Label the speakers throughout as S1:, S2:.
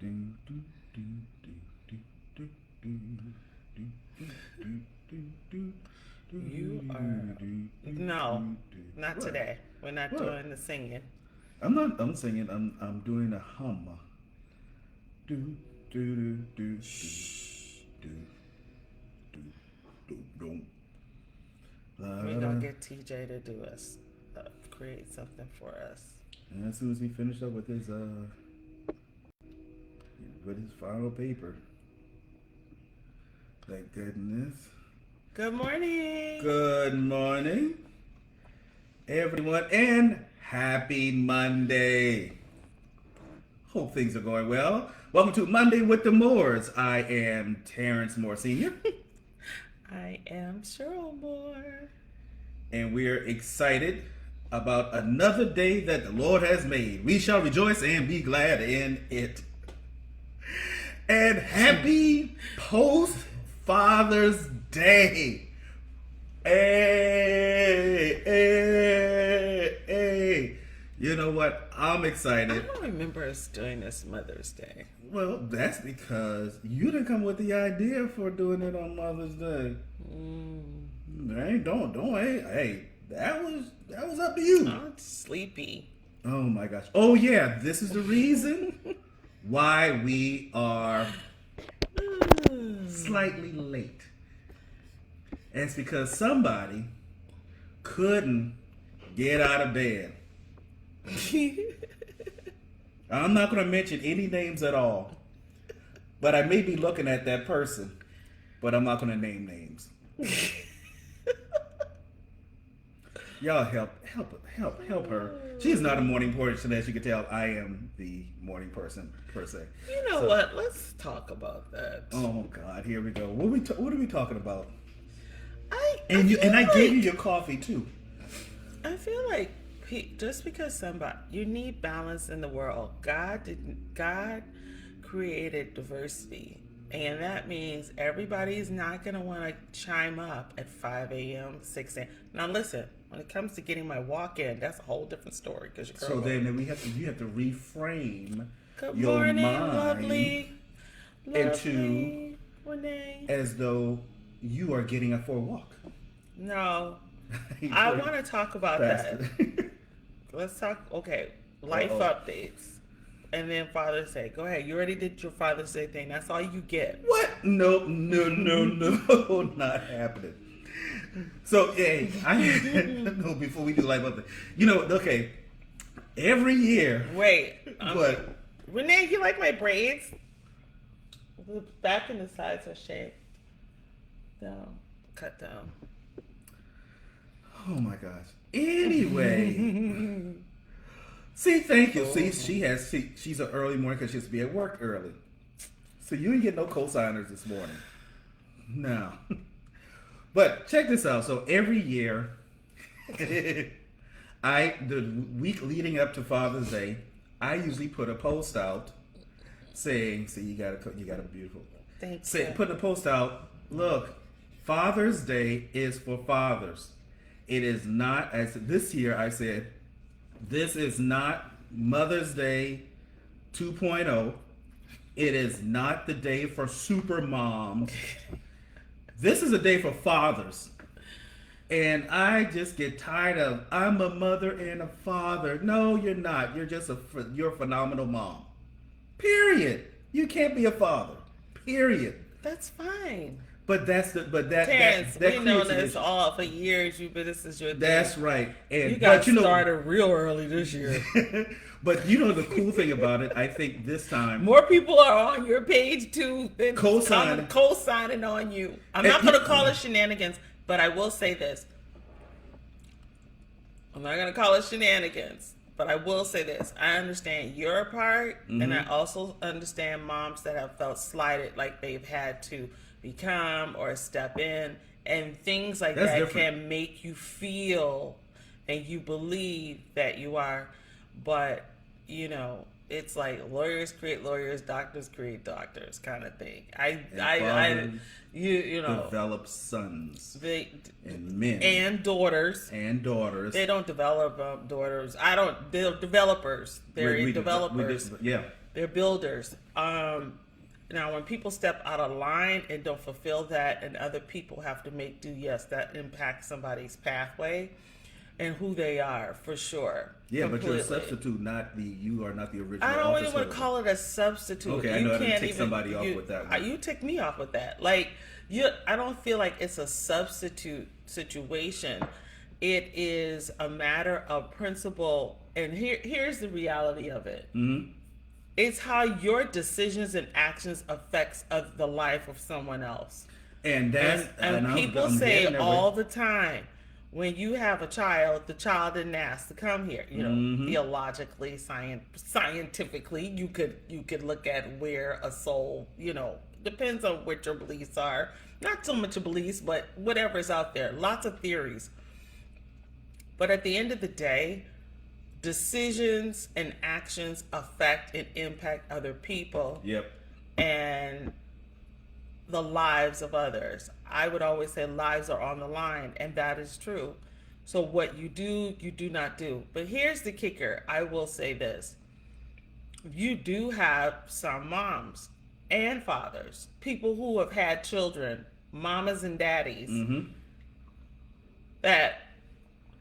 S1: You are no, not
S2: What?
S1: today. We're not
S2: What?
S1: doing the singing.
S2: I'm not. I'm singing. I'm doing a hum. Do do do do
S1: Shh.
S2: do do do do. La,
S1: We're
S2: la,
S1: gonna
S2: la.
S1: get TJ to do us, create something for us.
S2: And as soon as he finished up with his final paper, thank goodness.
S1: Good morning.
S2: Good morning, everyone, and happy Monday. Hope things are going well. Welcome to Monday with the Moors. I am Terrence Moore Sr.,
S1: I am Cheryl Moore.
S2: and we're excited about another day that the Lord has made. We shall rejoice and be glad in it. And happy post Father's Day. Hey, hey, hey. You know what? I'm
S1: I
S2: excited.
S1: don't remember us doing this Mother's Day.
S2: Well, that's because you didn't come with the idea for doing it on Mother's Day. Hey, hey, that was up to you.
S1: I'm sleepy.
S2: Oh my gosh. Oh yeah, this is the reason why we are slightly late. And it's because somebody couldn't get out of bed. I'm not going to mention any names at all, but I may be looking at that person, but I'm not going to name names. Y'all help her. She's not a morning person, as you can tell. I am the morning person per se.
S1: You know what? Let's talk about that.
S2: Oh God, here we go. What are we talking about?
S1: I
S2: And I
S1: feel
S2: gave you
S1: like-
S2: your coffee too.
S1: I feel like just because you need balance in the world. God created diversity, and that means everybody's not gonna want to chime up at 5 a.m., 6 a.m. Now listen, when it comes to getting my walk in, that's a whole different story. Because
S2: So then you have to reframe
S1: good
S2: your
S1: morning,
S2: mind
S1: lovely
S2: into
S1: Renee.
S2: as though you are getting up for a walk.
S1: No, I want to talk about that.
S2: Faster.
S1: Let's talk. Okay, life updates, and then Father's Day. Go ahead. You already did your Father's Day thing. That's all you get.
S2: What? No, not happening. So, hey, no, before we do life update, okay, every year.
S1: Wait.
S2: What?
S1: Renee, you like my braids? The back and the sides are shaved. Down. Cut down.
S2: Oh my gosh. Anyway. See, thank you. See, she's an early morning because she has to be at work early. So you didn't get no co-signers this morning. No. But check this out. So every year, the week leading up to Father's Day, I usually put a post out saying, "See, you got a beautiful."
S1: Thanks. You.
S2: Put a post out. Look, Father's Day is for fathers. It is not, as this year I said, this is not Mother's Day 2.0. It is not the day for super moms. This is a day for fathers. And I just get tired of, I'm a mother and a father. No, you're not. You're just you're a phenomenal mom. Period. You can't be a father. Period.
S1: That's fine.
S2: But that
S1: Terrence,
S2: that
S1: we know
S2: creates an
S1: this
S2: issue.
S1: all for years. This is your thing.
S2: That's right. And
S1: You got
S2: but
S1: started real early this year.
S2: But the cool thing about it, I think this time
S1: More people are on your page too than
S2: Co-signing.
S1: co-signing on you. I'm
S2: And
S1: not going to call it shenanigans, but I will say this. I'm not going to call it shenanigans, but I will say this. I understand your part, and I also understand moms that have felt slighted, like they've had to become or step in, and things like
S2: That's
S1: that
S2: different.
S1: can make you feel and you believe that you are. But you know, it's like lawyers create lawyers, doctors create doctors, kind of thing. You know,
S2: develop sons
S1: they
S2: and men
S1: and daughters. They don't develop daughters. They're developers. They're developers. They're builders. Now, when people step out of line and don't fulfill that, and other people have to make do, yes, that impacts somebody's pathway and who they are, for sure.
S2: Yeah, completely. But you're a substitute, you are not the original.
S1: I don't even want to call it a substitute.
S2: Okay, I know how to tick somebody off with that one.
S1: You tick me off with that. Like, I don't feel like it's a substitute situation. It is a matter of principle, and here's the reality of it.
S2: Mm-hmm.
S1: It's how your decisions and actions affects the life of someone else.
S2: And
S1: people say all the time, when you have a child, the child didn't ask to come here. You know, theologically, scientifically, you could look at where a soul, you know, depends on what your beliefs are. Not so much your beliefs, but whatever's out there. Lots of theories. But at the end of the day, decisions and actions affect and impact other people.
S2: Yep.
S1: And the lives of others. I would always say lives are on the line, and that is true. So what you do not do. But here's the kicker. I will say this. You do have some moms and fathers, people who have had children, mamas and daddies, that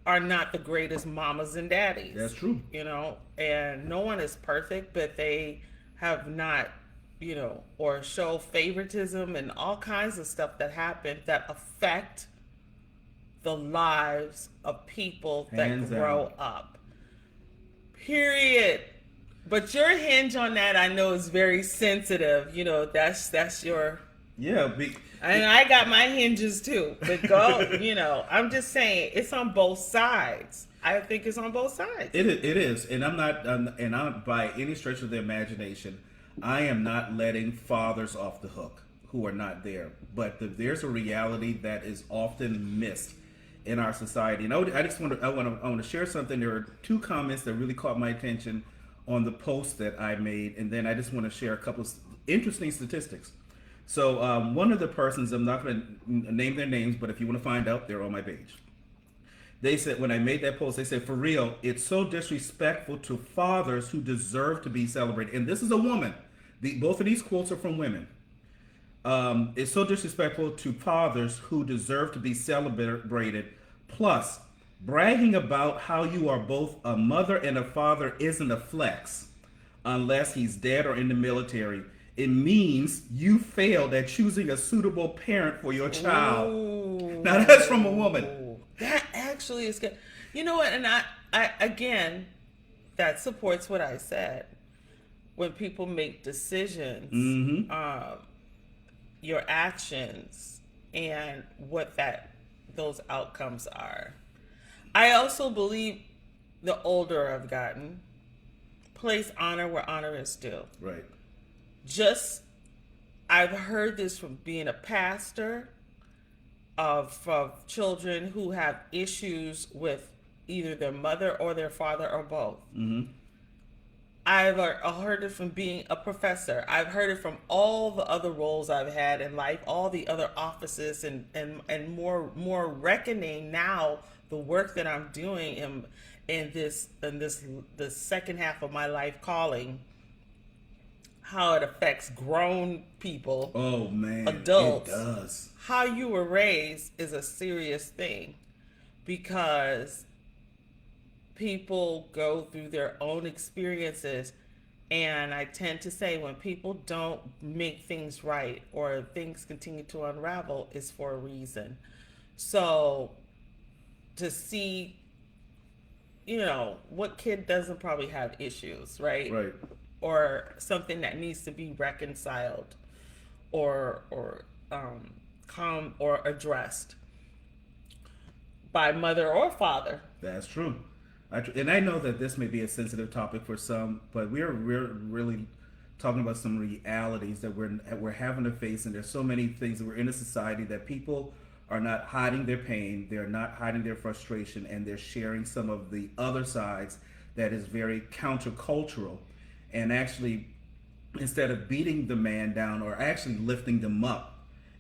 S1: are not the greatest mamas and daddies.
S2: That's true.
S1: You know, and no one is perfect, but they have not, you know, or show favoritism and all kinds of stuff that happen that affect the lives of people that grow up. Period. But your hinge on that, I know, is very sensitive. You know, that's your...
S2: Yeah,
S1: and I got my hinges too. But go, you know, I'm just saying it's on both sides. I think it's on both sides.
S2: It is, and I'm not by any stretch of the imagination, I am not letting fathers off the hook who are not there. But there's a reality that is often missed in our society. And I want to share something. There are two comments that really caught my attention on the post that I made, and then I just want to share a couple of interesting statistics. So one of the persons, I'm not going to name their names, but if you want to find out, they're on my page. They said, when I made that post, they said, for real, it's so disrespectful to fathers who deserve to be celebrated. And this is a woman. Both of these quotes are from women. It's so disrespectful to fathers who deserve to be celebrated. Plus, bragging about how you are both a mother and a father isn't a flex unless he's dead or in the military. It means you failed at choosing a suitable parent for your child.
S1: Ooh.
S2: Now that's from a woman.
S1: That actually is good. You know what? And I again, that supports what I said. When people make decisions, your actions and what those outcomes are. I also believe the older I've gotten, place honor where honor is due.
S2: Right.
S1: I've heard this from being a pastor of children who have issues with either their mother or their father or both. I've heard it from being a professor. I've heard it from all the other roles I've had in life, all the other offices, and more reckoning now the work that I'm doing in this the second half of my life calling. How it affects grown people.
S2: Oh man,
S1: adults.
S2: It does.
S1: How you were raised is a serious thing, because people go through their own experiences, and I tend to say when people don't make things right or things continue to unravel, it's for a reason. So to see, you know, what kid doesn't probably have issues, right?
S2: Right.
S1: Or something that needs to be reconciled or calm or addressed by mother or father.
S2: That's true. And I know that this may be a sensitive topic for some, but we're really talking about some realities that we're having to face, and there's so many things that we're in a society that people are not hiding their pain, they're not hiding their frustration, and they're sharing some of the other sides that is very countercultural, and actually, instead of beating the man down, or actually lifting them up.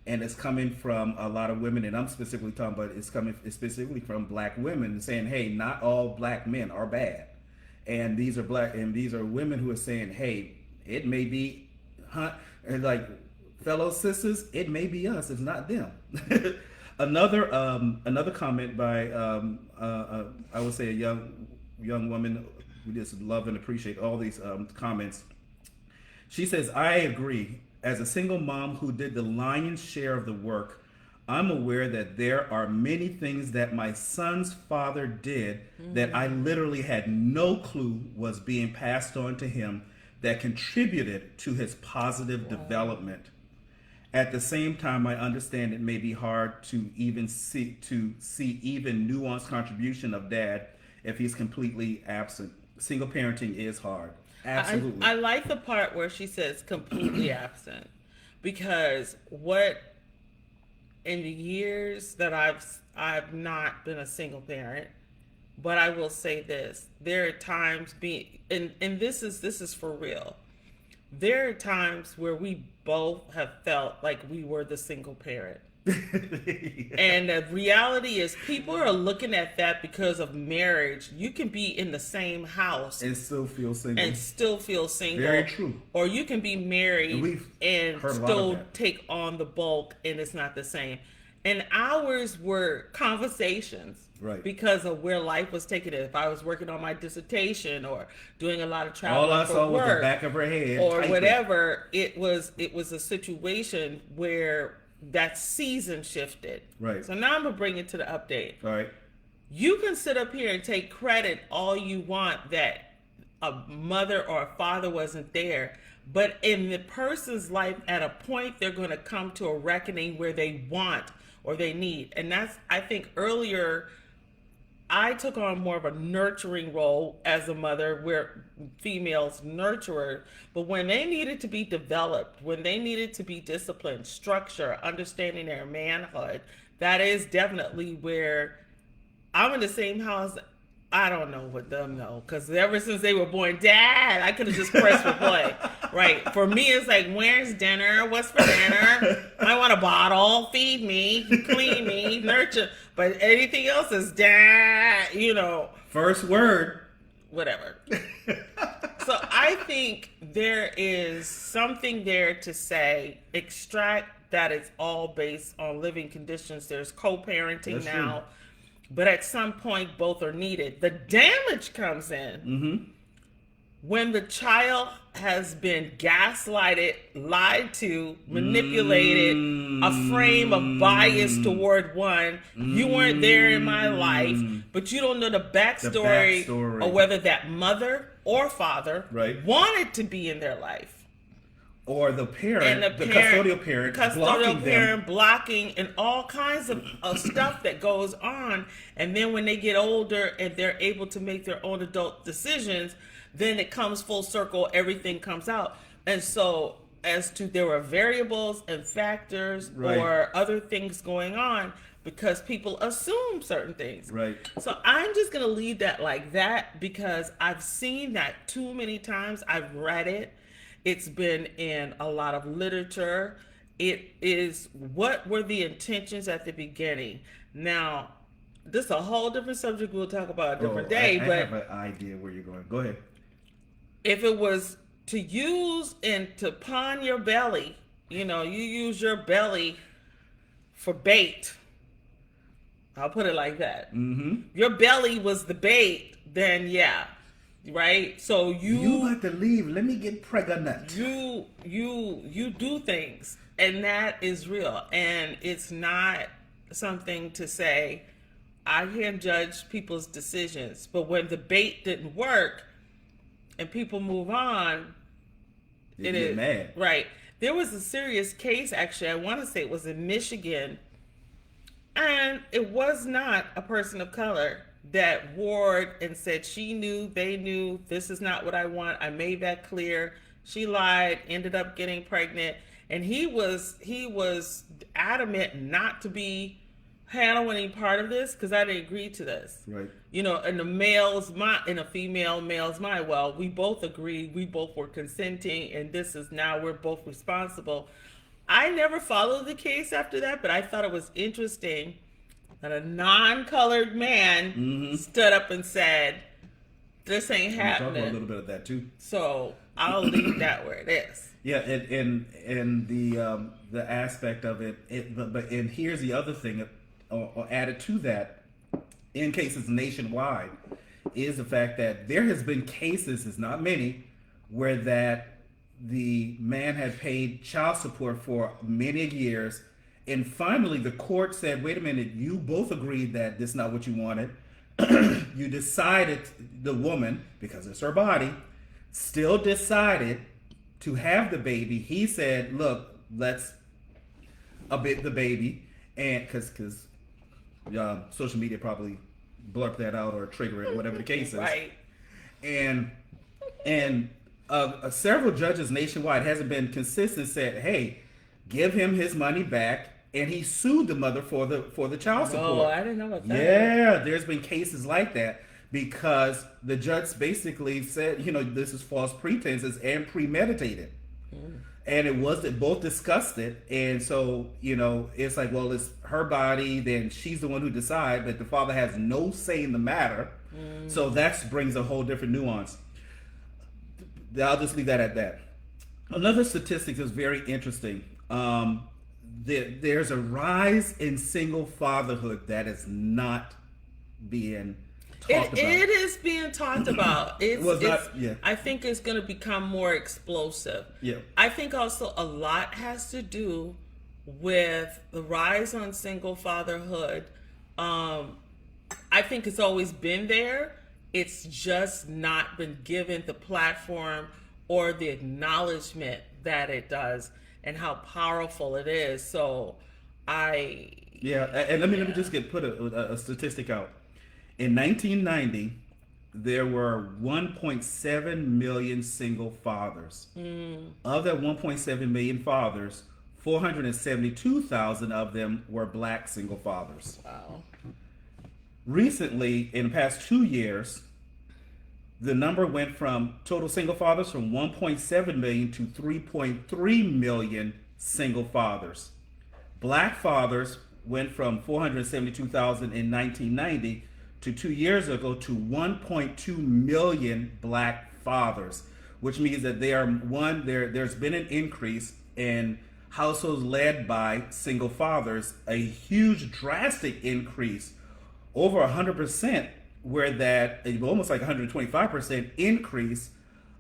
S2: And it's coming from a lot of women, and I'm specifically talking about, it's coming specifically from black women saying, hey, not all black men are bad. And these are women who are saying, hey, it may be, and like, fellow sisters, it may be us, it's not them. Another comment by I would say a young woman who just love and appreciate all these comments. She says, I agree. As a single mom who did the lion's share of the work, I'm aware that there are many things that my son's father did that I literally had no clue was being passed on to him, that contributed to his positive development. At the same time, I understand it may be hard to see even nuanced contribution of dad if he's completely absent. Single parenting is hard. Absolutely.
S1: I like the part where she says completely absent, because in the years that I've not been a single parent, but I will say this: there are times and this is for real. There are times where we both have felt like we were the single parent. And the reality is, people are looking at that because of marriage. You can be in the same house
S2: and still feel single. Very true.
S1: Or you can be married and still take on the bulk, and it's not the same. And ours were conversations,
S2: right? Because
S1: of where life was taking it. If I was working on my dissertation or doing a lot of travel,
S2: all I saw was the back of her head,
S1: or whatever. It was a situation where that season shifted.
S2: Right.
S1: So now I'm gonna bring it to the update.
S2: All right.
S1: You can sit up here and take credit all you want that a mother or a father wasn't there, but in the person's life, at a point, they're going to come to a reckoning where they want or they need. And that's, I think earlier, I took on more of a nurturing role as a mother, where females nurturer, but when they needed to be developed, when they needed to be disciplined, structure, understanding their manhood, that is definitely where I'm in the same house. I don't know what them know, because ever since they were born, Dad, I could have just pressed replay. Right. For me, it's like, where's dinner? What's for dinner? I want a bottle. Feed me, clean me, nurture. But anything else is Dad,
S2: First word.
S1: Whatever. So I think there is something there to say, extract that it's all based on living conditions. There's co-parenting. That's now. True. But at some point, both are needed. The damage comes in when the child has been gaslighted, lied to, manipulated, a frame of bias toward one. You weren't there in my life, but you don't know the backstory or whether that mother or father wanted to be in their life.
S2: Or the parent, the custodial parent,
S1: blocking, and all kinds of stuff that goes on. And then when they get older and they're able to make their own adult decisions, then it comes full circle, everything comes out. And so as to there were variables and factors or other things going on, because people assume certain things.
S2: Right.
S1: So I'm just going to leave that like that, because I've seen that too many times. I've read it. It's been in a lot of literature. It is, what were the intentions at the beginning? Now, this is a whole different subject we'll talk about a different day.
S2: I have an idea where you're going. Go ahead.
S1: If it was to use and to pawn your belly, you use your belly for bait. I'll put it like that. Your belly was the bait, then yeah. Right? So you
S2: about to leave. Let me get pregnant.
S1: You do things, and that is real. And it's not something to say, I can't judge people's decisions. But when the bait didn't work and people move on,
S2: it is mad.
S1: Right. There was a serious case, actually, I want to say it was in Michigan, and it was not a person of color that warred and said she knew, they knew, this is not what I want. I made that clear. She lied, ended up getting pregnant, and he was adamant not to be hey, I don't want any part of this because I didn't agree to this.
S2: Right.
S1: You know, and the male's my and a female male's my. Well, we both agreed, we both were consenting, and this is now we're both responsible. I never followed the case after that, but I thought it was interesting that a non-colored man stood up and said, "This ain't
S2: We'll talk about
S1: happening."
S2: a little bit of that too.
S1: So I'll leave that where it is.
S2: Yeah, and the aspect of it, but and here's the other thing, or added to that, in cases nationwide, is the fact that there has been cases, it's not many, where that the man had paid child support for many years, and finally the court said, "Wait a minute, you both agreed that this is not what you wanted." You decided, the woman, because it's her body, still decided to have the baby. He said, "Look, let's abit the baby," and because social media probably blurb that out or trigger it, whatever the case is.
S1: Right.
S2: And several judges nationwide hasn't been consistent. Said, "Hey, give him his money back," and he sued the mother for the child support.
S1: Oh, I didn't know about that.
S2: Yeah, there's been cases like that because the judge basically said, this is false pretenses and premeditated. And it was that both discussed it, and so it's like, well, it's her body, then she's the one who decides, but the father has no say in the matter. So that brings a whole different nuance. I'll just leave that at that. Another statistic is very interesting. There's a rise in single fatherhood that is not being talked about.
S1: It is being talked about.
S2: Yeah.
S1: I think it's going to become more explosive.
S2: Yeah.
S1: I think also a lot has to do with the rise on single fatherhood. I think it's always been there. It's just not been given the platform or the acknowledgement that it does and how powerful it is. So
S2: and let me just put a statistic out. In 1990, there were 1.7 million single fathers. Of that 1.7 million fathers, 472,000 of them were black single fathers.
S1: Wow.
S2: Recently, in the past 2 years, the number went from total single fathers from 1.7 million to 3.3 million single fathers. Black fathers went from 472,000 in 1990 to 2 years ago to 1.2 million black fathers, which means that there's been an increase in households led by single fathers, a huge drastic increase, over 100%, where that almost like 125% increase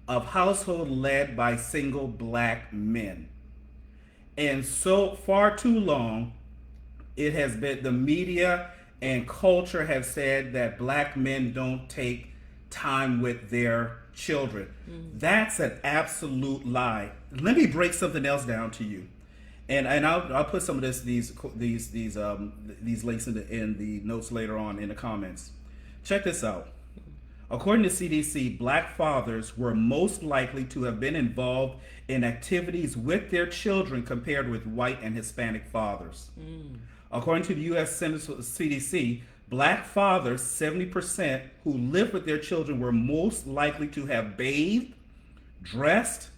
S2: of household led by single black men. And so far too long, it has been, the media and culture have said that black men don't take time with their children. That's an absolute lie. Let me break something else down to you, and I'll put some of these links in the notes later on in the comments. Check this out. According to CDC, black fathers were most likely to have been involved in activities with their children compared with white and Hispanic fathers. According to the U.S. CDC, black fathers, 70%, who lived with their children were most likely to have bathed, dressed,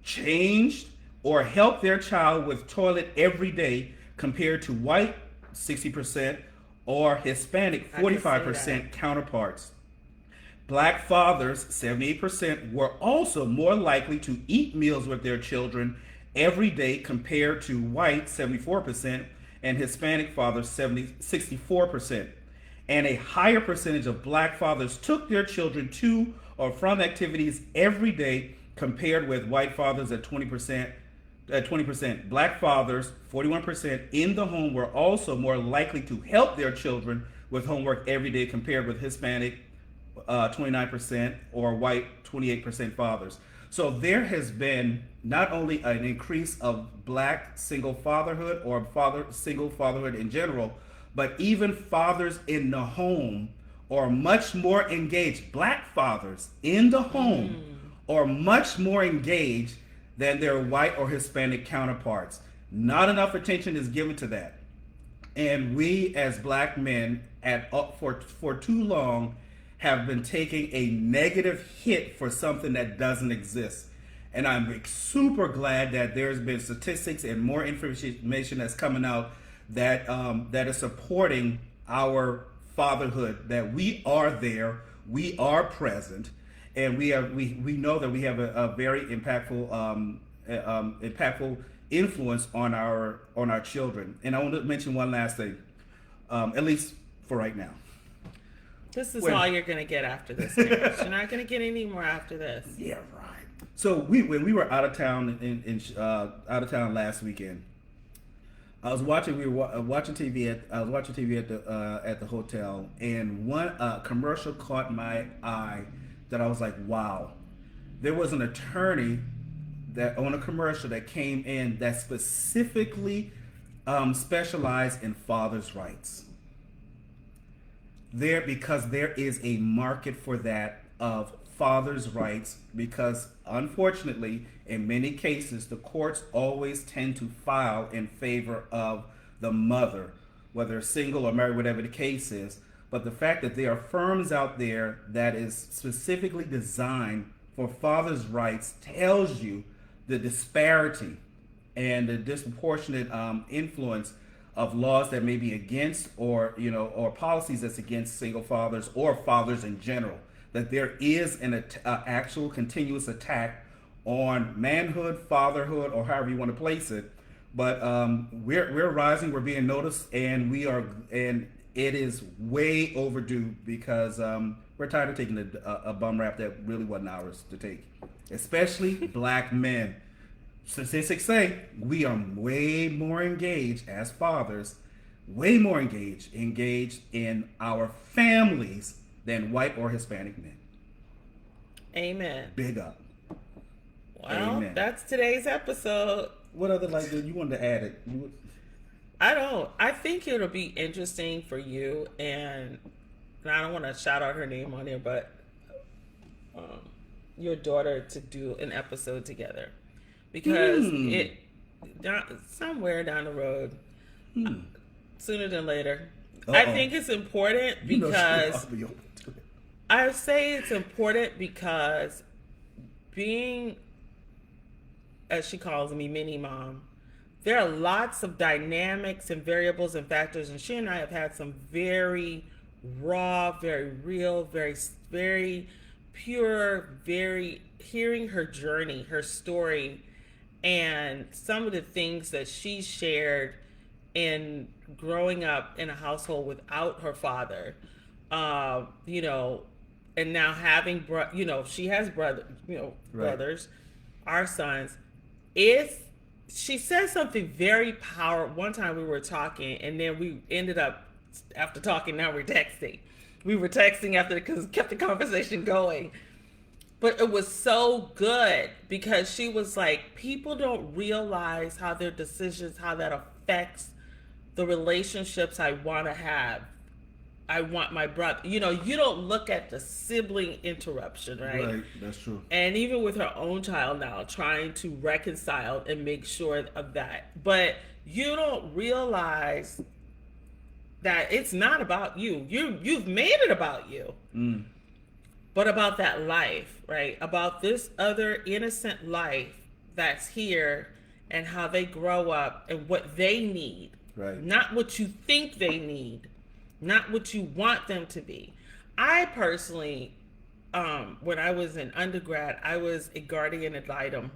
S2: changed, or helped their child with toilet every day compared to white, 60%, or Hispanic, 45% counterparts. Black fathers, 78%, were also more likely to eat meals with their children every day compared to white, 74%, and Hispanic fathers, 64%. And a higher percentage of black fathers took their children to or from activities every day compared with white fathers at 20%. Black fathers, 41%, in the home were also more likely to help their children with homework every day compared with Hispanic, 29%, or white, 28% fathers. So there has been not only an increase of black single fatherhood or single fatherhood in general, but even fathers in the home are much more engaged. Black fathers in the home are much more engaged than their white or Hispanic counterparts. Not enough attention is given to that. And we as black men for too long have been taking a negative hit for something that doesn't exist. And I'm super glad that there's been statistics and more information that's coming out that that is supporting our fatherhood. That we are there, we are present, and we know that we have a very impactful influence on our children. And I want to mention one last thing, at least for right now.
S1: This is all you're going to get after this marriage. You're not going to get any more after this.
S2: Yeah, right. So when we were out of town out of town last weekend, I was watching TV at the hotel, and one commercial caught my eye that I was like, wow. There was an attorney that on a commercial that came in that specifically specialized in fathers' rights. Because there is a market for that of fathers' rights, because unfortunately in many cases the courts always tend to file in favor of the mother, whether single or married, whatever the case is. But the fact that there are firms out there that is specifically designed for fathers' rights tells you the disparity and the disproportionate influence of laws that may be against, or policies that's against single fathers or fathers in general. That there is an actual continuous attack on manhood, fatherhood, or however you want to place it. But we're rising, we're being noticed, and it is way overdue, because we're tired of taking a bum rap that really wasn't ours to take, especially black men. Statistics say we are way more engaged as fathers, way more engaged in our families than white or Hispanic men.
S1: Amen.
S2: Big up.
S1: Well,
S2: Amen.
S1: That's today's episode.
S2: What other you wanted to add it?
S1: I think it'll be interesting for you, and I don't want to shout out her name on here, but your daughter to do an episode together, because somewhere down the road, sooner than later. I think it's important because I say it's important because being, as she calls me, mini mom, there are lots of dynamics and variables and factors, and she and I have had some very raw, very real, very, very pure, hearing her journey, her story, and some of the things that she shared in growing up in a household without her father, and now having, she has brothers, our sons. She said something very powerful. One time we were talking, and then we ended up, after talking, now we're texting. We were texting after, because it kept the conversation going. But it was so good, because she was like, people don't realize how their decisions, how that affects the relationships I want to have. I want my brother. You don't look at the sibling interruption, right?
S2: Right, that's true.
S1: And even with her own child now, trying to reconcile and make sure of that. But you don't realize that it's not about you. You've made it about you. But about that life, right? About this other innocent life that's here, and how they grow up and what they need.
S2: Right.
S1: Not what you think they need. Not what you want them to be. I personally, when I was in undergrad, I was a guardian ad litem.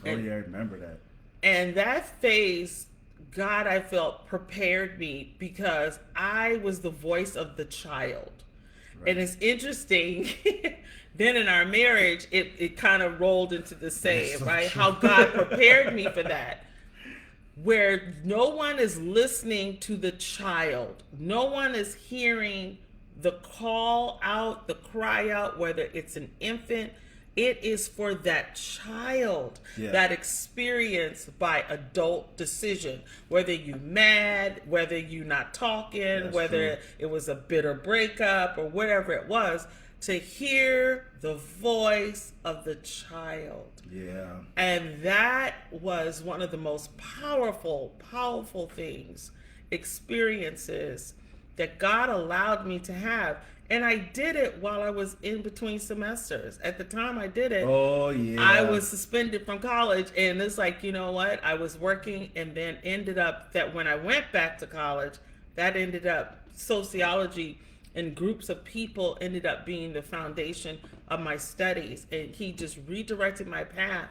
S2: I remember that.
S1: And that phase, God, I felt, prepared me, because I was the voice of the child. Right. And it's interesting, then in our marriage, it kind of rolled into the same, so right? True. How God prepared me for that. Where no one is listening to the child. No one is hearing the call out, the cry out, whether it's an infant. It is for that child, that experience by adult decision. Whether you mad, whether you not talking, that's whether true. It was a bitter breakup or whatever it was, to hear the voice of the child.
S2: Yeah. And
S1: that was one of the most powerful things, experiences that God allowed me to have. And I did it while I was in between semesters. At the time I did it,
S2: Oh, yeah.
S1: I was suspended from college. And it's like, you know what? I was working, and then ended up that when I went back to college, that ended up sociology and groups of people ended up being the foundation of my studies. And he just redirected my path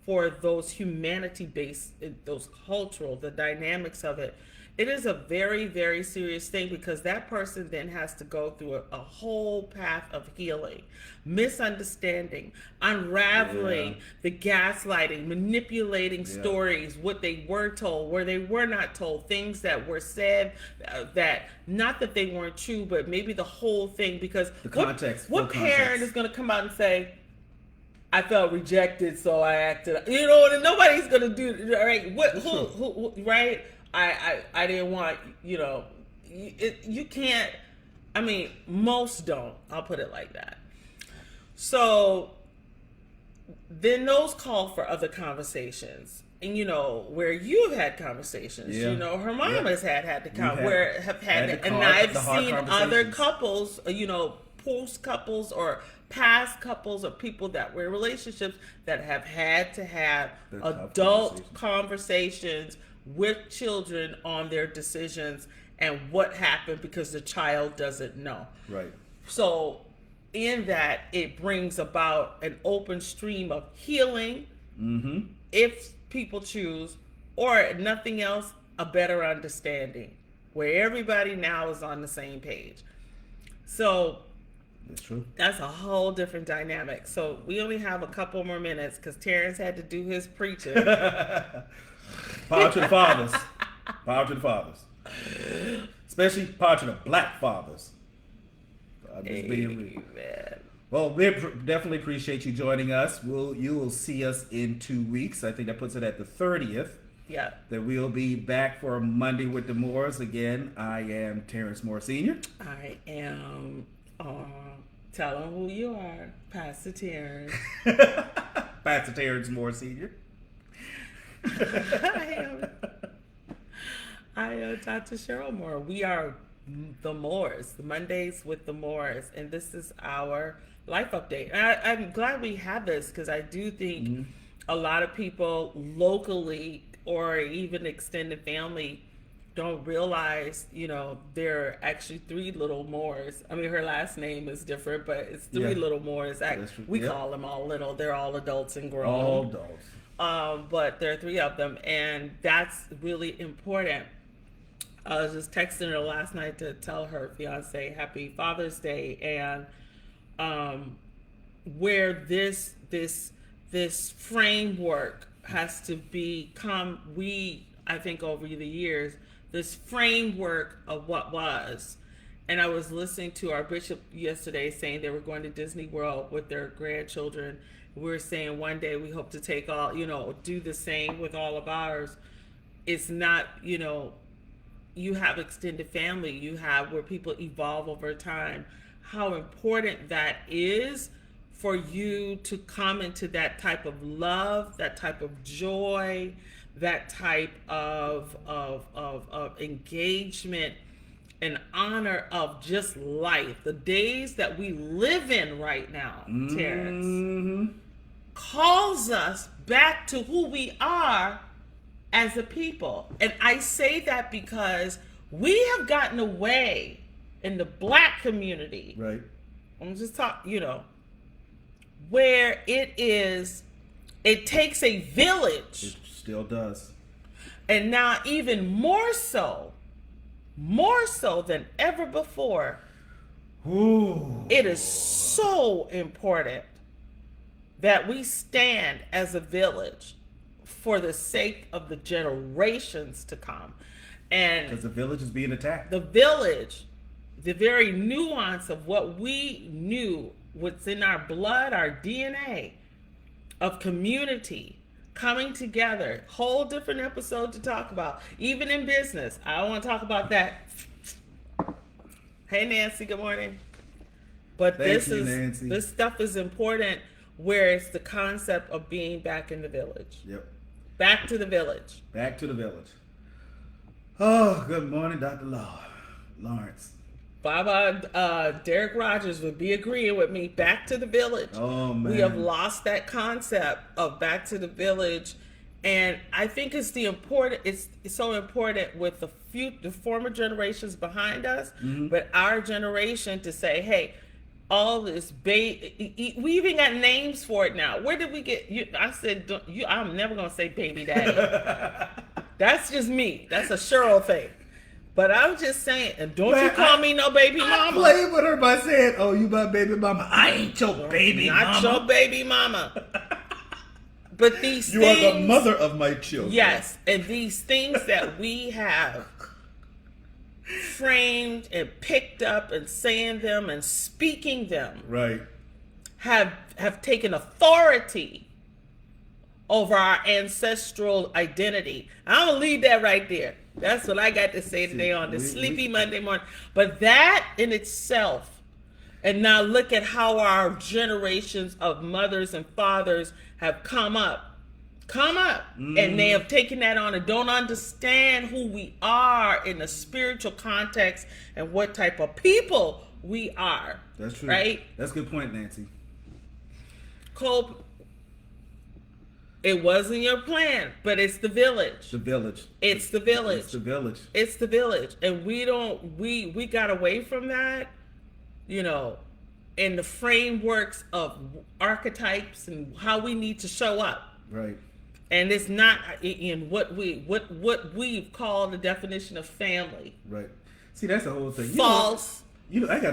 S1: for those humanity-based, those cultural, the dynamics of it. It is a very, very serious thing, because that person then has to go through a whole path of healing, misunderstanding, unraveling, the gaslighting, manipulating stories, what they were told, where they were not told, things that were said that, not that they weren't true, but maybe the whole thing, because
S2: the context.
S1: What parent is going to come out and say, I felt rejected, so I acted, you know, and nobody's going to do, right? Who, right? I didn't want, you know, you can't, I mean, most don't, I'll put it like that. So then those call for other conversations. And, you know, where you've had conversations, you know, her mom has had to come, and I've seen other couples, you know, post couples or past couples or people that were in relationships that have had to have adult conversations with children on their decisions and what happened because the child doesn't know.
S2: Right.
S1: So in that, it brings about an open stream of healing, if people choose, or nothing else, a better understanding where everybody now is on the same page. So
S2: that's true.
S1: That's a whole different dynamic. So we only have a couple more minutes because Terrence had to do his preaching.
S2: Power to the fathers. Power to the fathers. Especially power to the black fathers. I'm just being real. Well, we definitely appreciate you joining us. You will see us in 2 weeks. I think that puts it at the 30th.
S1: Yeah.
S2: That we'll be back for Monday with the Moores. Again, I am Terrence Moore Sr.
S1: I am, tell them who you are, Pastor Terrence.
S2: Pastor Terrence Moore Sr.
S1: I am Dr. Cheryl Moore. We are the Moores, the Mondays with the Moores, and this is our life update. And I'm glad we have this because I do think a lot of people locally or even extended family don't realize, you know, there are actually 3 little Moores. I mean, her last name is different, but it's 3 little Moores. We call them all little. They're all adults and grown.
S2: All adults.
S1: But there are 3 of them, and that's really important. I was just texting her last night to tell her fiance Happy Father's Day, and where this framework has to become, I think over the years, this framework of what was. And I was listening to our bishop yesterday saying they were going to Disney World with their grandchildren. We were saying one day we hope to take all, you know, do the same with all of ours. It's not, you know, you have extended family, you have where people evolve over time. How important that is for you to come into that type of love, that type of joy, that type of engagement and honor of just life. The days that we live in right now, Terrence, calls us back to who we are as a people. And I say that because we have gotten away in the Black community.
S2: Right.
S1: I'm just talking, you know, where it takes a village.
S2: It still does.
S1: And now even more so than ever before, it is so important that we stand as a village for the sake of the generations to come. And
S2: because the village is being attacked.
S1: The village, the very nuance of what we knew, what's in our blood, our DNA of community, coming together, whole different episode to talk about, even in business. I don't want to talk about that. Hey, Nancy, good morning. But
S2: Nancy.
S1: This stuff is important, where it's the concept of being back in the village.
S2: Yep.
S1: Back to the village.
S2: Back to the village. Oh, good morning, Dr. Lawrence.
S1: Baba, Derek Rogers would be agreeing with me. Back to the village.
S2: Oh, man.
S1: We have lost that concept of back to the village, and I think it's so important with the former generations behind us, but our generation to say, hey, all this we even got names for it now. Where did we get? I said, I'm never gonna say baby daddy. That's just me. That's a Cheryl thing. But I'm just saying, and don't you call me no baby mama.
S2: I played with her by saying, "Oh, you my baby mama." I ain't your baby mama.
S1: Not your baby mama. But these
S2: you
S1: things,
S2: are the mother of my children.
S1: Yes, and these things that we have framed and picked up and saying them and speaking them,
S2: right,
S1: have taken authority over our ancestral identity. I'm gonna leave that right there. That's what I got to say today on the Sleepy Monday morning. But that in itself, and now look at how our generations of mothers and fathers have come up, and they have taken that on and don't understand who we are in the spiritual context and what type of people we are.
S2: That's true.
S1: Right?
S2: That's a good point, Nancy.
S1: Cole, it wasn't your plan, but it's the village.
S2: The village.
S1: It's the village.
S2: It's the village.
S1: It's the village. And we got away from that, in the frameworks of archetypes and how we need to show up.
S2: Right.
S1: And it's not in what we've called the definition of family.
S2: Right. See, that's the whole thing.
S1: False.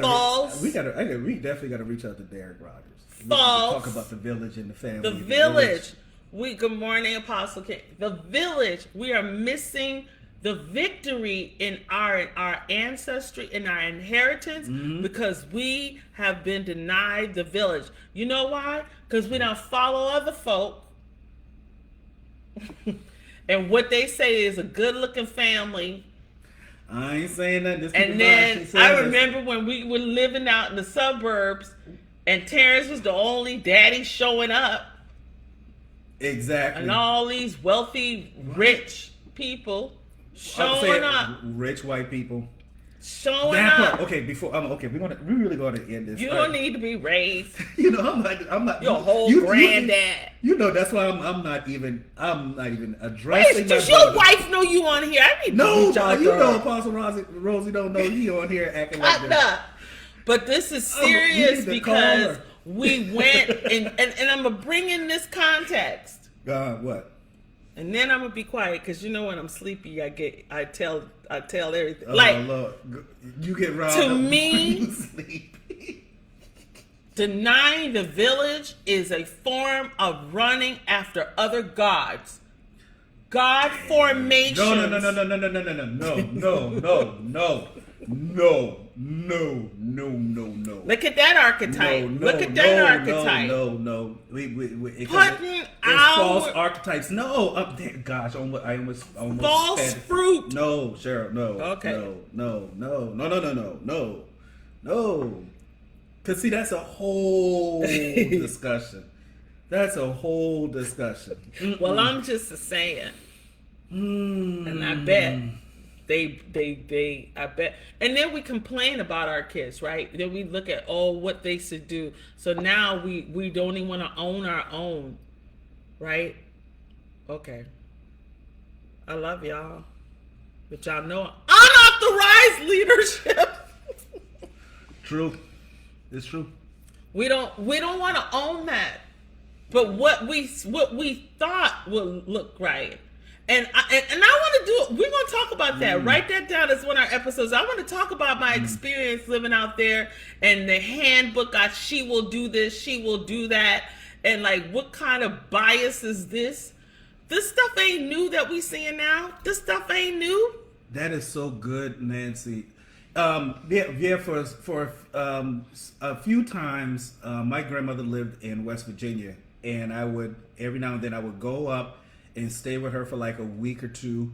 S1: False.
S2: We definitely gotta reach out to Derek Rogers.
S1: False.
S2: Talk about the village and the family.
S1: The village. Good morning, Apostle King. The village. We are missing the victory in our ancestry, in our inheritance, because we have been denied the village. You know why? Because we don't follow other folk. And what they say is a good-looking family.
S2: I ain't saying that.
S1: And then I remember when we were living out in the suburbs, and Terrence was the only daddy showing up.
S2: Exactly.
S1: And all these wealthy, rich people showing up.
S2: Rich white people.
S1: Showing up.
S2: Okay, we really going to end this.
S1: You don't need to be raised.
S2: I'm not.
S1: Your whole granddad.
S2: That's why I'm not even addressing.
S1: Does your wife know you on here? I need
S2: no,
S1: to
S2: you know, Apostle Rosie don't know you on here acting like that.
S1: But this is serious because we went and I'm gonna bring in this context.
S2: What?
S1: And then I'm gonna be quiet because when I'm sleepy, I tell everything.
S2: Oh, Lord. You get riled
S1: to
S2: up
S1: me.
S2: when you sleep.
S1: Denying the village is a form of running after other gods. God formations. No. Look at that archetype. Look at that archetype.
S2: No.
S1: Putting
S2: out false archetypes. No. Gosh, I almost
S1: false fruit.
S2: No, Cheryl. No.
S1: Okay.
S2: No. Cause see, that's a whole discussion.
S1: Well, I'm just saying. And I bet. I bet. And then we complain about our kids, right? Then we look at, what they should do. So now we don't even want to own our own, right? Okay. I love y'all. But y'all know unauthorized leadership.
S2: True. It's true. We
S1: don't want to own that. But what we thought would look right. And I want to do. We're going to talk about that. Write that down as one of our episodes. I want to talk about my experience living out there and the handbook. She will do this. She will do that. And what kind of bias is this? This stuff ain't new that we seeing now. This stuff ain't new.
S2: That is so good, Nancy. For a few times, my grandmother lived in West Virginia, and I would every now and then I would go up and stay with her for a week or two,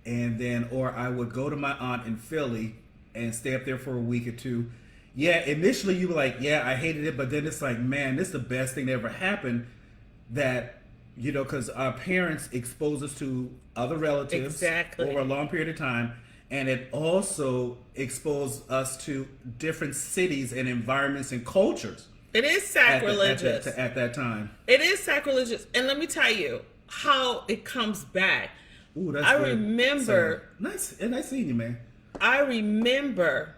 S2: and then or I would go to my aunt in Philly and stay up there for a week or two. Yeah, initially you were like, yeah, I hated it, but then it's like, man, this is the best thing that ever happened. That You know, because our parents expose us to other relatives
S1: Exactly.
S2: over a long period of time, and it also exposed us to different cities and environments and cultures.
S1: It is sacrilegious.
S2: At that time.
S1: It is sacrilegious. And let me tell you how it comes back.
S2: Ooh, that's
S1: I
S2: good.
S1: remember.
S2: Nice seeing you, man.
S1: I remember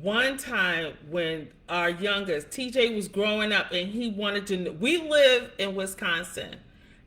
S1: one time when our youngest, TJ, was growing up and he wanted to know. We live in Wisconsin.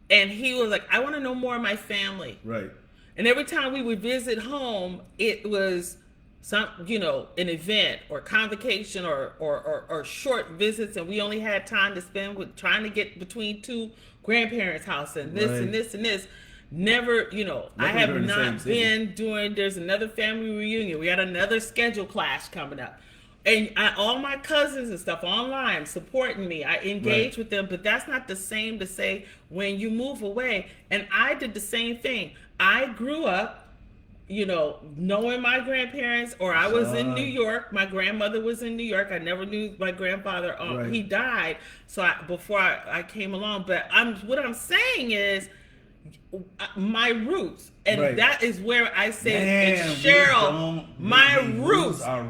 S1: And he was like, I want to know more of my family.
S2: Right.
S1: And every time we would visit home, it was some, an event or convocation or short visits, and we only had time to spend with trying to get between two grandparents' house and this and this and this. Never, I have not been doing. There's another family reunion. We got another schedule clash coming up, and all my cousins and stuff online supporting me. I engage with them, but that's not the same to say when you move away. And I did the same thing. I grew up, knowing my grandparents, or I was in New York. My grandmother was in New York. I never knew my grandfather. He died before I came along. But what I'm saying is my roots, and that is where I say, it's Cheryl, my roots. Our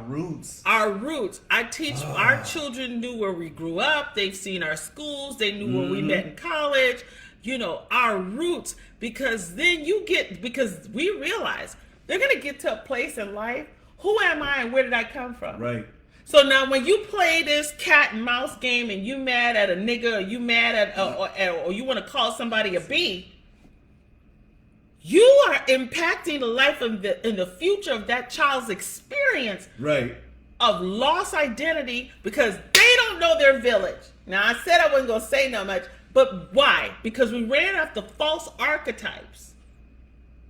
S1: roots. I teach our children knew where we grew up. They've seen our schools. They knew where we met in college. Our roots, because then because we realize they're going to get to a place in life. Who am I and where did I come from?
S2: Right.
S1: So now when you play this cat and mouse game and you mad at a nigga, or you mad at, or you want to call somebody a B, you are impacting the life in the future of that child's experience.
S2: Right.
S1: Of lost identity, because they don't know their village. Now, I said I wasn't going to say no much, but why? Because we ran after false archetypes.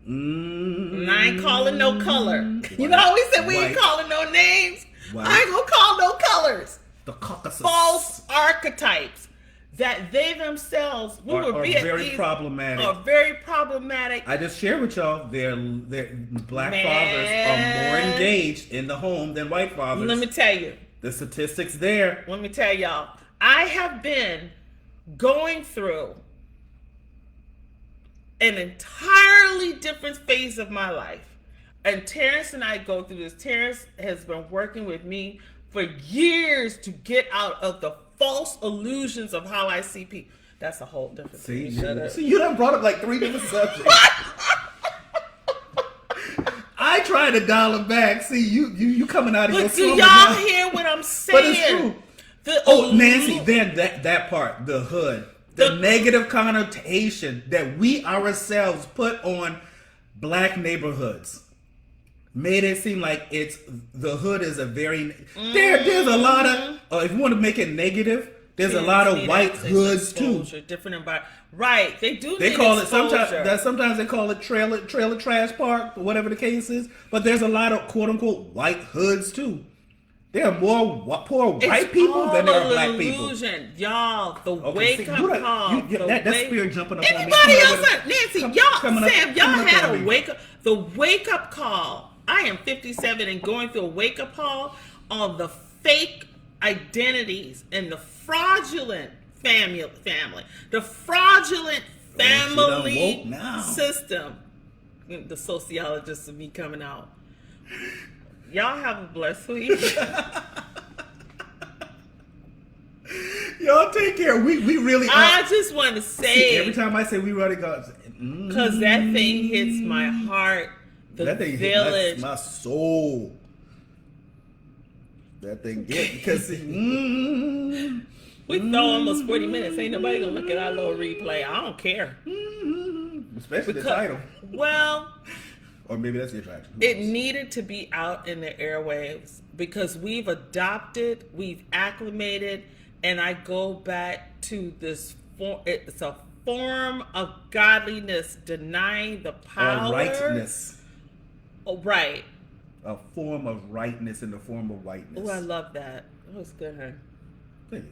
S1: And I ain't calling no color. You know how we said we ain't calling no names? I ain't going to call no colors.
S2: The Caucasus.
S1: False archetypes that they themselves
S2: are very problematic.
S1: Are very problematic.
S2: I just share with y'all, their black fathers are more engaged in the home than white fathers.
S1: Let me tell you.
S2: The statistics there.
S1: Let me tell y'all. I have been going through an entirely different phase of my life. And Terrence and I go through this. Terrence has been working with me for years to get out of the false illusions of how I see people. That's a whole different thing.
S2: See, you done brought up like 3 different subjects. I try to dial it back. See, you coming out of your
S1: do y'all hear what I'm saying?
S2: But it's true. Nancy, then that part, the hood, the negative connotation that we ourselves put on black neighborhoods made it seem like the hood is a very there's a lot of if you want to make it negative, there's a lot of white hoods too.
S1: Different environment, right? They do.
S2: They call it sometimes they call it trailer trash park or whatever the case is. But there's a lot of quote unquote white hoods too. There are more poor white people than there are black people.
S1: Y'all, the wake up call.
S2: That spirit jumping up on me.
S1: Anybody else? Nancy, y'all had a wake up. The wake up call. I am 57 and going through a wake up call on the fake identities and the fraudulent family, the fraudulent family system. The sociologist of me coming out. Y'all have a blessed week.
S2: Y'all take care. We really.
S1: I just want to say
S2: every time I say we really got,
S1: because that thing hits my heart. That thing hits
S2: my soul. That thing because
S1: we throw almost 40 minutes. Ain't nobody gonna look at our little replay. I don't care.
S2: Especially the title.
S1: Well.
S2: Or maybe that's the attraction.
S1: It needed to be out in the airwaves because we've adopted, we've acclimated, and I go back to this form. It's a form of godliness denying the power.
S2: Rightness.
S1: Oh, right.
S2: A form of rightness in the form of whiteness.
S1: Oh, I love that. That was good, huh?
S2: Thank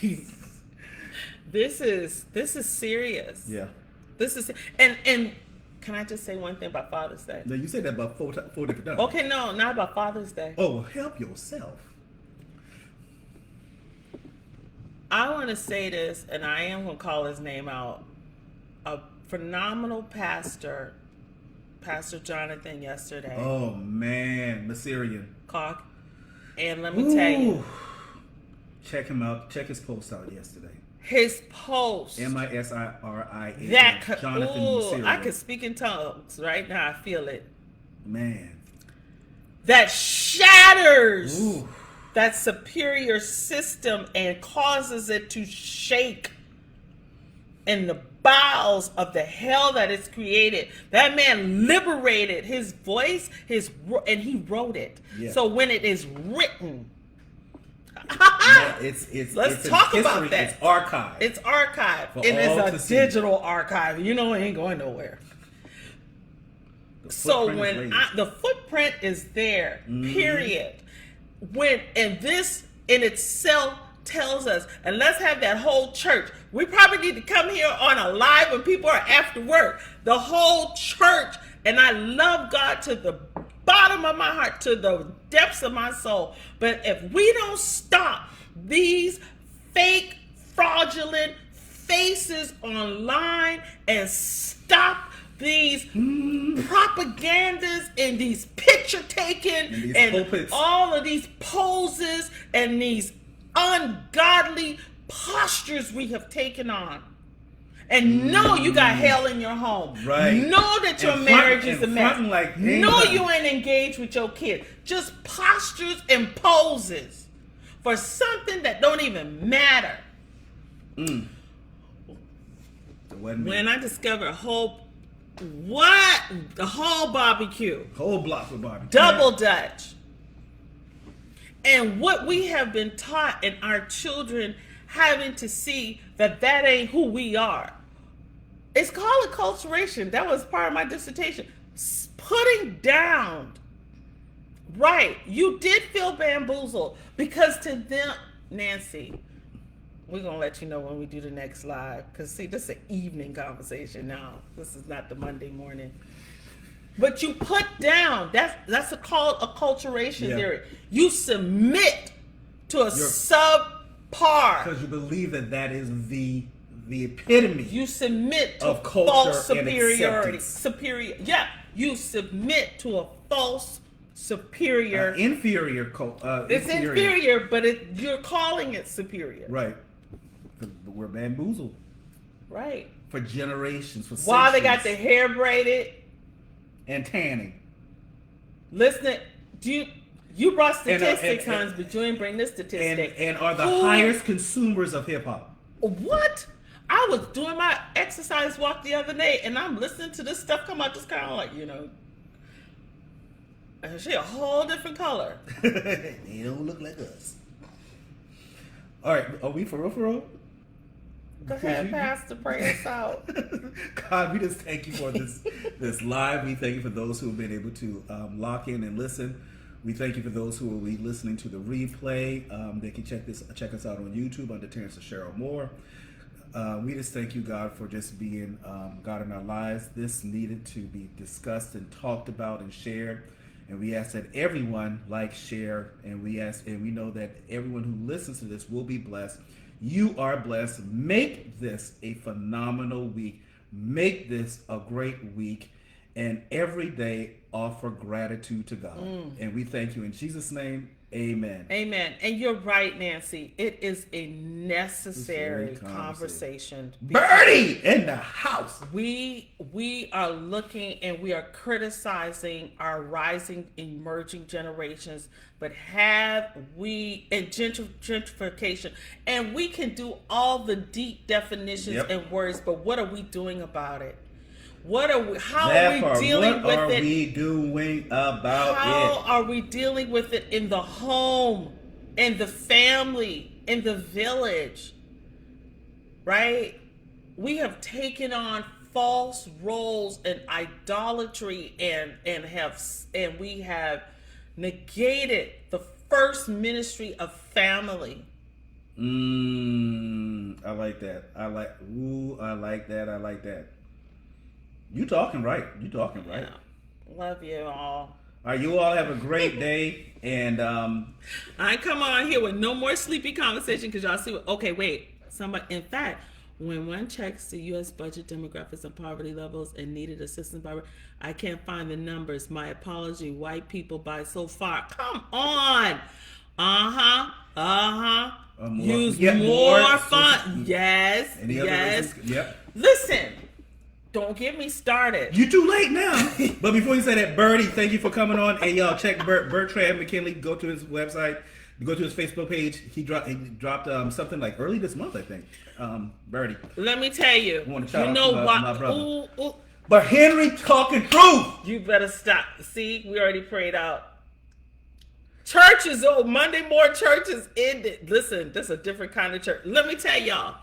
S1: you. This is serious.
S2: Yeah.
S1: This is and. Can I just say one thing about Father's Day?
S2: No, you said that about four different times.
S1: Okay, no, not about Father's Day.
S2: Oh, help yourself.
S1: I want to say this, and I am going to call his name out. A phenomenal pastor, Pastor Jonathan, yesterday.
S2: Oh man, Massyrian.
S1: Cock. And let me tell you.
S2: Check him out. Check his post out yesterday.
S1: His post.
S2: Misrian.
S1: That
S2: Jonathan Massyrian.
S1: I can speak in tongues right now. I feel it.
S2: Man.
S1: That shatters that superior system and causes it to shake in the bowels of the hell that it's created. That man liberated his voice, and he wrote it. Yeah. So when it is written, let's talk about that.
S2: It's archived.
S1: It's archived. It is a digital archive. You know, it ain't going nowhere. So when the footprint is there, period. And this in itself tells us, and let's have that whole church. We probably need to come here on a live when people are after work. The whole church, and I love God to the bottom of my heart, to the depths of my soul. But if we don't stop these fake, fraudulent faces online and stop these propagandas and these picture taking and all of these poses and these ungodly postures we have taken on, and know you got hell in your home,
S2: right?
S1: Know that your marriage is a mess.
S2: Like
S1: know you ain't engaged with your kid. Just postures and poses for something that don't even matter. When I discovered the whole barbecue,
S2: whole block of barbecue,
S1: double Dutch. And what we have been taught, and our children having to see that ain't who we are. It's called acculturation. That was part of my dissertation. Putting down. Right. You did feel bamboozled because to them, Nancy, we're going to let you know when we do the next live. Because, see, this is an evening conversation now. This is not the Monday morning. But you put down, that's called acculturation theory. You submit to a subpar.
S2: Because you believe that is the epitome.
S1: You submit to
S2: of culture
S1: false superiority.
S2: And
S1: You submit to a false superior.
S2: Inferior.
S1: It's inferior, but you're calling it superior.
S2: Right. Because we're bamboozled.
S1: Right.
S2: For generations, for
S1: While they got their hair braided.
S2: And tanning.
S1: Listen, you brought statistics, Hans, but you ain't bring this statistic.
S2: And are the highest consumers of hip hop.
S1: What? I was doing my exercise walk the other day, and I'm listening to this stuff come out, just kind of like, and she a whole different color.
S2: They don't look like us. All right, are we for real?
S1: Go ahead, Pastor, pray us out.
S2: God, we just thank you for this live. We thank you for those who have been able to lock in and listen. We thank you for those who will be listening to the replay. They can check us out on YouTube under Terrence and Cheryl Moore. We just thank you, God, for just being God in our lives. This needed to be discussed and talked about and shared. And we ask that everyone share, and we know that everyone who listens to this will be blessed. You are blessed. Make this a phenomenal week. Make this a great week. And every day offer gratitude to God. And we thank you in Jesus' name. Amen.
S1: Amen. And you're right, Nancy. It is a necessary conversation.
S2: Birdie in the house.
S1: We are looking and we are criticizing our rising, emerging generations, but gentrification, and we can do all the deep definitions and words, but what are we doing about it? How are we dealing with it in the home, in the family, in the village? Right? We have taken on false roles and idolatry and we have negated the first ministry of family.
S2: I like that. I like that. You talking right.
S1: Yeah. Love you all.
S2: All right, you all have a great day. And
S1: I come on here with no more sleepy conversation because y'all see what. Okay, wait. Somebody, in fact, when one checks the U.S. budget demographics and poverty levels and needed assistance by, I can't find the numbers. My apology. White people by so far. Come on. Use more fun. Yes. Yes.
S2: Yep.
S1: Listen. Don't get me started.
S2: You're too late now. But before you say that, Birdie, thank you for coming on. And y'all check Bertrand McKinley. Go to his website. Go to his Facebook page. He dropped something like early this month, I think. Birdie.
S1: Let me tell you.
S2: I want to shout out to my brother.
S1: Ooh.
S2: But Henry talking truth.
S1: You better stop. See, we already prayed out. Churches, Monday morning churches ended. Listen, this is a different kind of church. Let me tell y'all.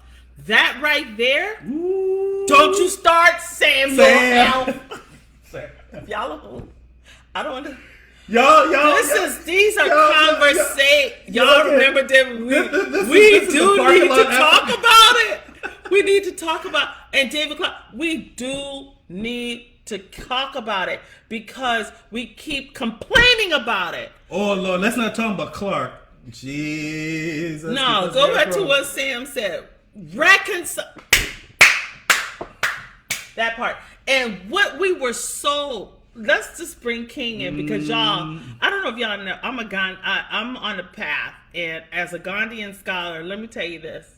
S1: That right there.
S2: Ooh.
S1: Don't you start Sam. Y'all are cool. I don't want to. These are conversations. Y'all remember them? We do need to talk about it. We need to talk about, and David Clark, we do need to talk about it because we keep complaining about it.
S2: Oh Lord, let's not talk about Clark. Jesus.
S1: No, go back to what Sam said. Reconcile that part. And what we were so, let's just bring King in because y'all, I don't know if y'all know, I'm on a path, and as a Gandhian scholar, let me tell you this.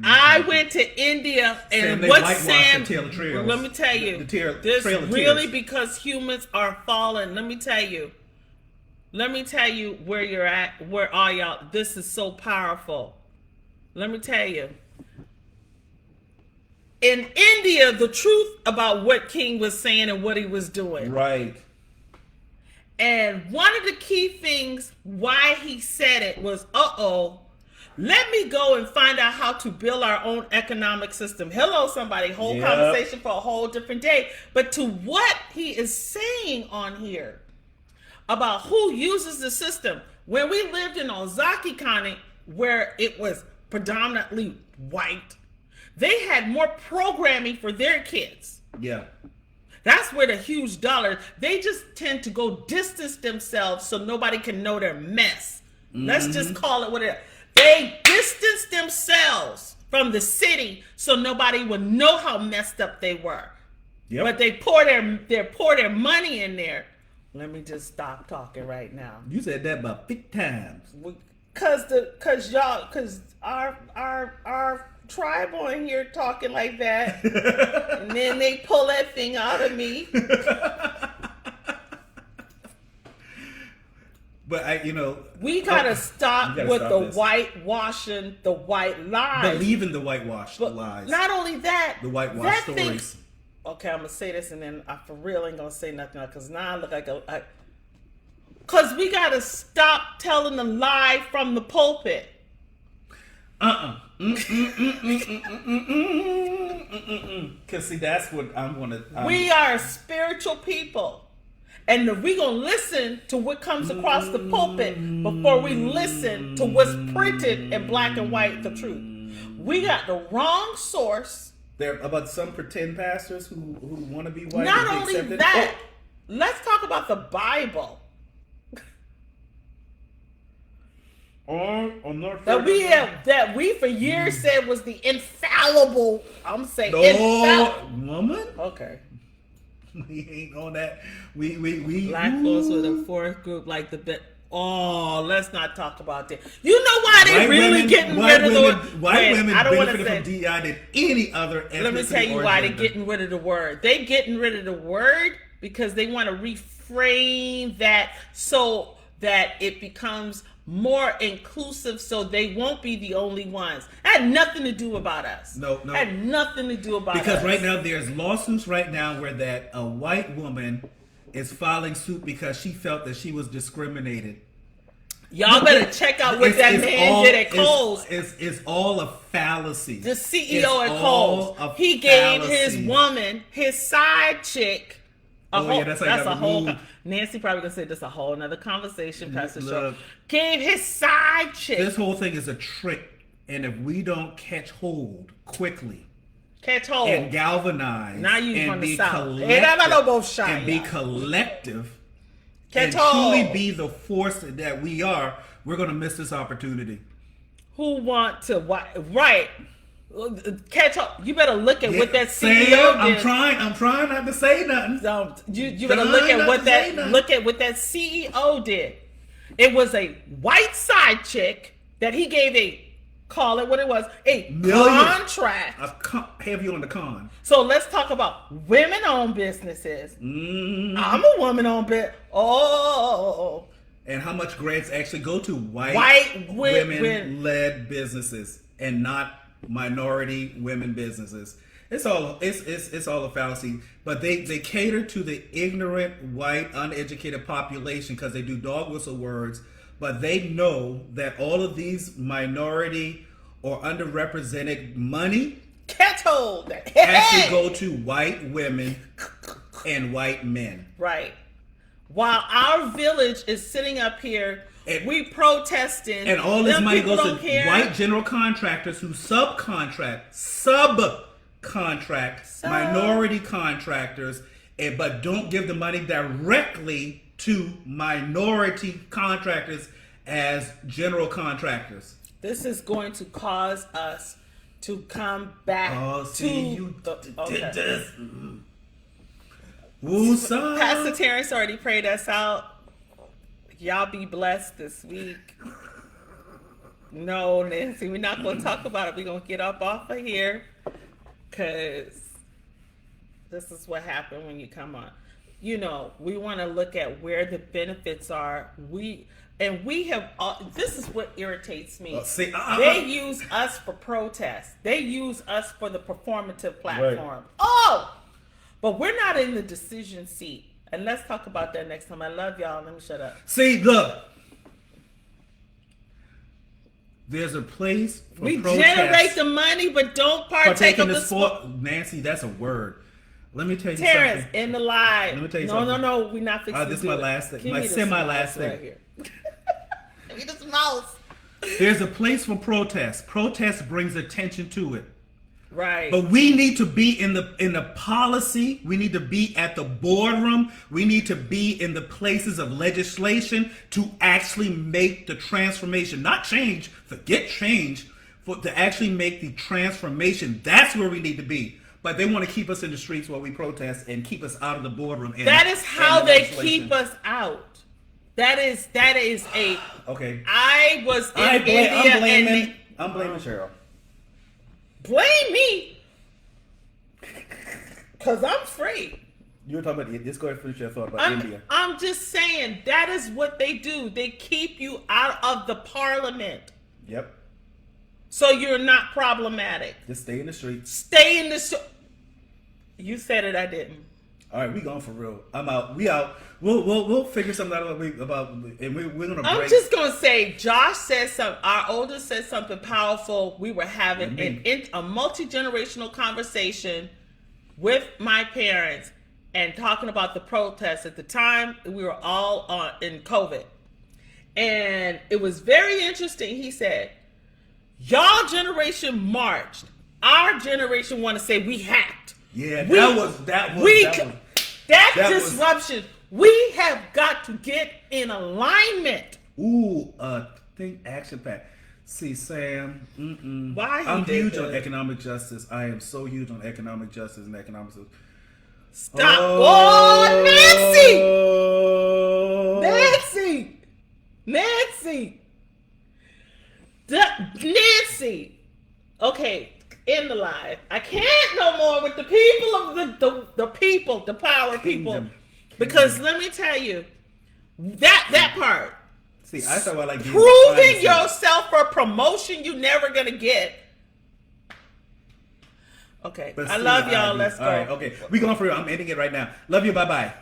S1: I went to India, and what Sam, let me tell you, this really because humans are fallen. Let me tell you where you're at, where are y'all? This is so powerful. Let me tell you. In India, the truth about what King was saying and what he was doing.
S2: Right.
S1: And one of the key things why he said it was, let me go and find out how to build our own economic system. Hello, somebody. Whole conversation for a whole different day. But to what he is saying on here about who uses the system. When we lived in Ozaki County, where it was predominantly white, they had more programming for their kids.
S2: Yeah.
S1: That's where the huge dollar, they just tend to go distance themselves so nobody can know their mess. Let's just call it what it is. They distance themselves from the city so nobody would know how messed up they were. Yep. But they pour their money in there. Let me just stop talking right now.
S2: You said that about 50 times.
S1: Cause our tribal in here talking like that, and then they pull that thing out of me.
S2: But
S1: we gotta stop with the whitewashing, the white lies.
S2: Believe in the whitewash lies.
S1: Not only that,
S2: the whitewash stories.
S1: Okay, I'm gonna say this, and then I for real ain't gonna say nothing else, because now I look like because we gotta stop telling the lie from the pulpit.
S2: Cause see, that's what I'm gonna.
S1: We are spiritual people. And we're going to listen to what comes across the pulpit before we listen to what's printed in black and white, the truth. We got the wrong source.
S2: There about some pretend pastors who want to be white.
S1: Not only that, let's talk about the Bible.
S2: I'm not sure
S1: that we for years said was the infallible. I'm saying
S2: woman.
S1: Okay.
S2: We ain't on that. We
S1: black folks with a fourth group like the bit. Oh, let's not talk about that. You know why they really getting rid of the
S2: white women benefited from DI than any other ethnicity.
S1: Let me tell you why they're getting rid of the word. They getting rid of the word because they want to reframe that so that it becomes more inclusive, so they won't be the only ones. That had nothing to do about us.
S2: No.
S1: Had nothing to do about us.
S2: Because right now there's lawsuits right now where that a white woman is filing suit because she felt that she was discriminated.
S1: Y'all better check out what that man did at Kohl's.
S2: It's all a fallacy.
S1: The CEO at Kohl's, he gave his woman, his side chick, that's a whole. Nancy probably gonna say this a whole another conversation, Pastor Shaw. Gave his side chick.
S2: This whole thing is a trick, and if we don't catch hold quickly,
S1: Keto.
S2: and galvanize.
S1: Now you
S2: and
S1: from the
S2: be
S1: South.
S2: collective, and be collective, and
S1: Keto.
S2: truly be the force that we are, we're going to miss this opportunity.
S1: Who want to right? Keto. You better look at what that CEO
S2: Sam,
S1: did.
S2: I'm trying not to say nothing.
S1: You better look at what that CEO did. It was a white side chick that he gave call it what it was, a contract.
S2: Heavy on the con.
S1: So let's talk about women-owned businesses.
S2: Mm-hmm.
S1: I'm a woman-owned business. Oh.
S2: And how much grants actually go to white women-led businesses and not minority women businesses? It's all a fallacy. But they cater to the ignorant, white, uneducated population because they do dog whistle words. But they know that all of these minority or underrepresented money actually go to white women and white men.
S1: Right. While our village is sitting up here, we protesting,
S2: and all this money goes to white general contractors who subcontract minority contractors, but don't give the money directly to minority contractors as general contractors.
S1: This is going to cause us to come back
S2: you did this. Woosah.
S1: Pastor Terrence already prayed us out. Y'all be blessed this week. No, Nancy, we're not going to talk about it. We're going to get up off of here because this is what happened when you come on. You know, we want to look at where the benefits are. We have, this is what irritates me. They use us for protest. They use us for the performative platform. Right. But we're not in the decision seat. And let's talk about that next time. I love y'all. Let me shut up.
S2: See, look. There's a place for
S1: we
S2: protest.
S1: Generate the money, but don't partake of the sport.
S2: Nancy, that's a word. Let me tell you
S1: Terrence,
S2: something.
S1: in the live.
S2: Let me tell you something.
S1: No, we're not fixing
S2: this is my last thing. My semi-last thing.
S1: Right here. Give me this mouse.
S2: There's a place for protest. Protest brings attention to it.
S1: Right.
S2: But we need to be in the policy. We need to be at the boardroom. We need to be in the places of legislation to actually make the transformation. Not change. Forget change. To actually make the transformation. That's where we need to be. But they want to keep us in the streets while we protest and keep us out of the boardroom.
S1: That is how they keep us out. That is a
S2: okay.
S1: I was in India.
S2: I'm blaming Cheryl.
S1: Blame me, cause I'm free.
S2: You were talking about this. Go ahead and finish your thought about India.
S1: I'm just saying that is what they do. They keep you out of the parliament.
S2: Yep.
S1: So you're not problematic.
S2: Just stay in the streets.
S1: Stay in the street. You said it. I didn't.
S2: All right, we going for real. I'm out. We out. We'll figure something out about and we're gonna break.
S1: I'm just gonna say, Josh said something. Our oldest said something powerful. We were having a multi-generational conversation with my parents and talking about the protests. At the time, we were all in COVID, and it was very interesting. He said, "Y'all generation marched. Our generation want to say we hacked."
S2: Yeah, that
S1: disruption. We have got to get in alignment.
S2: Ooh, think action pack. See, Sam. I'm huge on economic justice. I am so huge on economic justice and economics.
S1: Stop! Nancy. Nancy. Okay. In the live, I can't no more with the people of the people, the power people, because let me tell you that part.
S2: See, I thought I like
S1: proving yourself for promotion you never gonna get. Okay, I love y'all. Let's go.
S2: All right, okay, we going for real. I'm ending it right now. Love you. Bye bye.